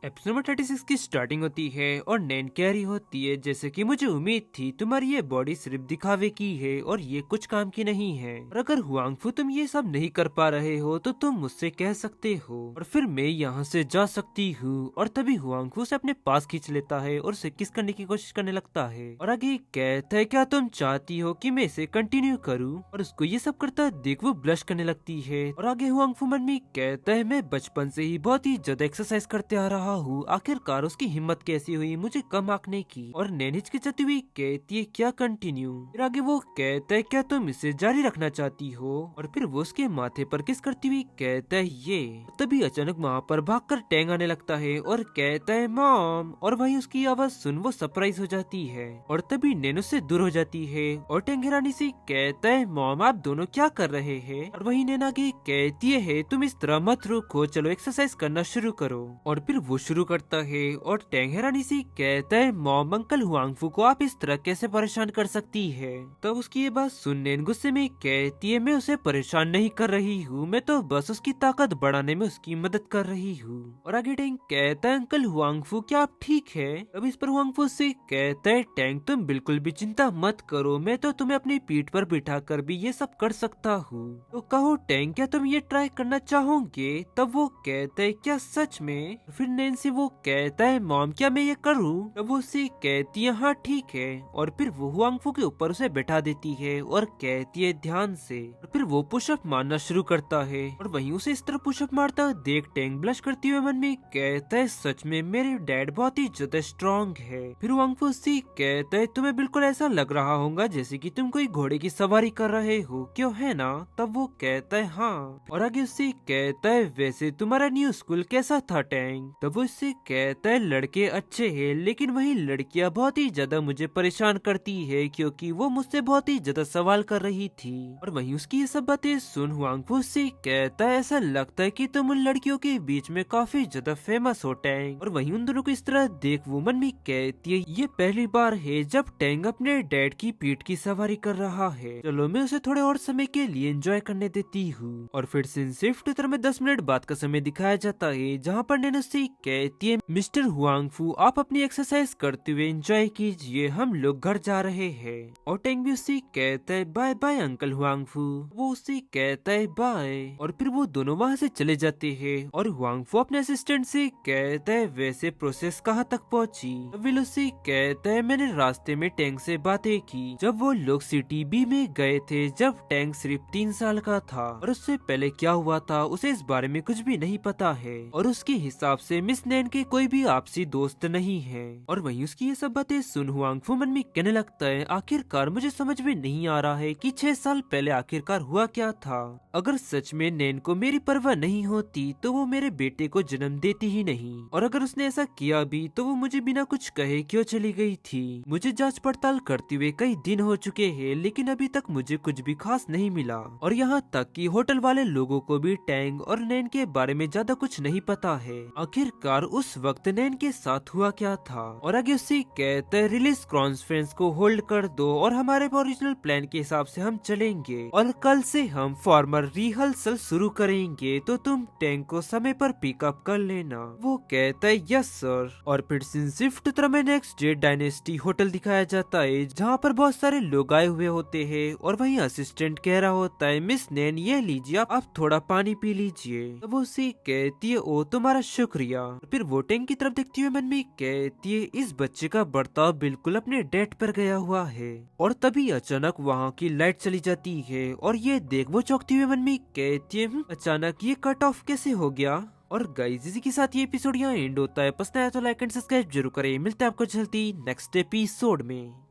Episode number 36 की starting होती है और नैन कह रही होती है जैसे कि मुझे उम्मीद थी तुम्हारी ये बॉडी सिर्फ दिखावे की है और ये कुछ काम की नहीं है, और अगर हुआंगफू तुम ये सब नहीं कर पा रहे हो तो तुम मुझसे कह सकते हो और फिर मैं यहाँ से जा सकती हूँ। और तभी हुआंगफू उसे अपने पास खींच लेता है और उसे किस करने की कोशिश करने लगता है और आगे कहता है क्या तुम चाहती हो कि मैं इसे कंटिन्यू करूँ, और उसको ये सब करता देख वो ब्लश करने लगती है। और आगे हुआंगफू मन में कहता है मैं बचपन से ही बहुत ही ज्यादा एक्सरसाइज करते आ रहा हूँ, आखिरकार उसकी हिम्मत कैसी हुई मुझे कम आंकने की। और नैन हिचकिचाती हुई कहती है क्या कंटिन्यू। फिर आगे वो कहता है क्या तुम इसे जारी रखना चाहती हो, और फिर वो उसके माथे पर किस करती हुई कहता है ये। तभी अचानक वहाँ पर भागकर टैंग आने लगता है और कहता है मॉम, और वही उसकी आवाज सुन वो सरप्राइज हो जाती है। और तभी नैन उससे दूर हो जाती है और टैंग हैरानी से कहता है मॉम आप दोनों क्या कर रहे हैं। और वही नैन आगे कहती है तुम इस तरह मत रुको, चलो एक्सरसाइज करना शुरू करो। और फिर वो शुरू करता है और टैंग हैरानी से कहता है मॉम अंकल हुआंगफू को आप इस तरह कैसे परेशान कर सकती है। तब उसकी ये बात सुन नैन गुस्से में कहती है मैं उसे परेशान नहीं कर रही हूँ, मैं तो बस उसकी ताकत बढ़ाने में उसकी मदद कर रही हूँ। और आगे टैंग कहता है अंकल हुआंगफू क्या आप ठीक है। अब इस पर हुआंगफू से कहता है टैंग तुम बिल्कुल भी चिंता मत करो, मैं तो तुम्हें अपनी पीठ पर बिठा कर भी ये सब कर सकता हूँ, तो कहो टैंग क्या तुम ये ट्राई करना चाहोगे। तब वो कहता है क्या सच में। फिर नैन से वो कहता है मॉम क्या मैं ये करूँ। तब वो उसे कहती है हाँ ठीक है, और फिर वो हुआंगफू के ऊपर उसे बैठा देती है और कहती है ध्यान से। और फिर वो पुशअप मारना शुरू करता है और वहीं उसे इस तरह पुशअप मारता देख टैंग ब्लश करती हुए मन में कहता है सच में मेरे डैड बहुत ही ज्यादा स्ट्रॉन्ग है। फिर हुआंगफू से कहता है तुम्हें बिल्कुल ऐसा लग रहा होगा जैसे कि तुम कोई घोड़े की सवारी कर रहे हो, क्यों है ना। तब वो कहता है हाँ, और आगे उससे कहता है वैसे तुम्हारा न्यू स्कूल कैसा था टैंग। तब वो इससे कहता है लड़के अच्छे हैं लेकिन वही लड़कियां बहुत ही ज्यादा मुझे परेशान करती है क्योंकि वो मुझसे बहुत ही ज्यादा सवाल कर रही थी। और वहीं उसकी ये सब बातें सुन हुआंगफू से कहता है ऐसा लगता है कि तुम उन लड़कियों के बीच में काफी ज्यादा फेमस हो टैंग। और वहीं उन दोनों को इस तरह देख वो मन में कहती है ये पहली बार है जब टैंग अपने डैड की पीठ की सवारी कर रहा है, चलो मैं उसे थोड़े और समय के लिए एंजॉय करने देती हूँ। और फिर सीन शिफ्ट तरह में 10 मिनट बाद का समय दिखाया जाता है जहाँ पर नैन उससे कहती है मिस्टर हुआंगफू आप अपनी एक्सरसाइज करते हुए एंजॉय कीजिए, हम लोग घर जा रहे हैं। और टैंग भी उससे कहता है बाय बाय अंकल हुआंगफू, वो उससे कहता है बाय। और फिर वो दोनों वहाँ से चले जाते हैं और हुआंगफू अपने असिस्टेंट से कहता है वैसे प्रोसेस कहाँ तक पहुँची। विल उससे कहता है मैंने रास्ते में टैंग से बातें की जब वो लोग सिटी बी में गए थे जब टैंग सिर्फ 3 साल का था, और उससे पहले क्या हुआ था उसे इस बारे में कुछ भी नहीं पता है। और उसके हिसाब से मिस नैन के कोई भी आपसी दोस्त नहीं है। और वहीं उसकी ये सब बातें सुन हुआंगफू मन में कहने लगता है आखिरकार मुझे समझ में नहीं आ रहा है कि 6 साल पहले आखिरकार हुआ क्या था। अगर सच में नैन को मेरी परवाह नहीं होती तो वो मेरे बेटे को जन्म देती ही नहीं, और अगर उसने ऐसा किया भी तो वो मुझे बिना कुछ कहे क्यों चली गई थी। मुझे जांच पड़ताल करते हुए कई दिन हो चुके हैं लेकिन अभी तक मुझे कुछ भी खास नहीं मिला, और यहाँ तक कि होटल वाले लोगों को भी टैंग और नैन के बारे में ज्यादा कुछ नहीं पता है। आखिरकार उस वक्त नैन के साथ हुआ क्या था। और आगे उससे कहते हैं रिलीज कॉन्फ्रेंस को होल्ड कर दो और हमारे ओरिजिनल प्लान के हिसाब से हम चलेंगे और कल से हम फॉर्मल रिहर्सल शुरू करेंगे, तो तुम टैंग को समय पर पिकअप कर लेना। वो कहता है यस सर। और फिर शिफ्ट तरह में नेक्स्ट डे डायनेस्टी होटल दिखाया जाता है जहाँ पर बहुत सारे लोग आए हुए होते हैं, और वहीं असिस्टेंट कह रहा होता है मिस नैन ये लीजिए आप थोड़ा पानी पी लीजिए। तो वो उसे कहती है ओ तुम्हारा शुक्रिया। फिर वो टैंग की तरफ देखती हुए मन में कहती है इस बच्चे का बर्ताव बिल्कुल अपने डेट पर गया हुआ है। और तभी अचानक वहाँ की लाइट चली जाती है और ये देख वो चौंकती हुए मन में कहती है अचानक ये कट ऑफ कैसे हो गया। और गाइस इसी के साथ ये एपिसोड यहाँ एंड होता है। पसंद आया तो लाइक एंड सब्सक्राइब जरूर करें। मिलते हैं आपको जल्दी नेक्स्ट एपिसोड में।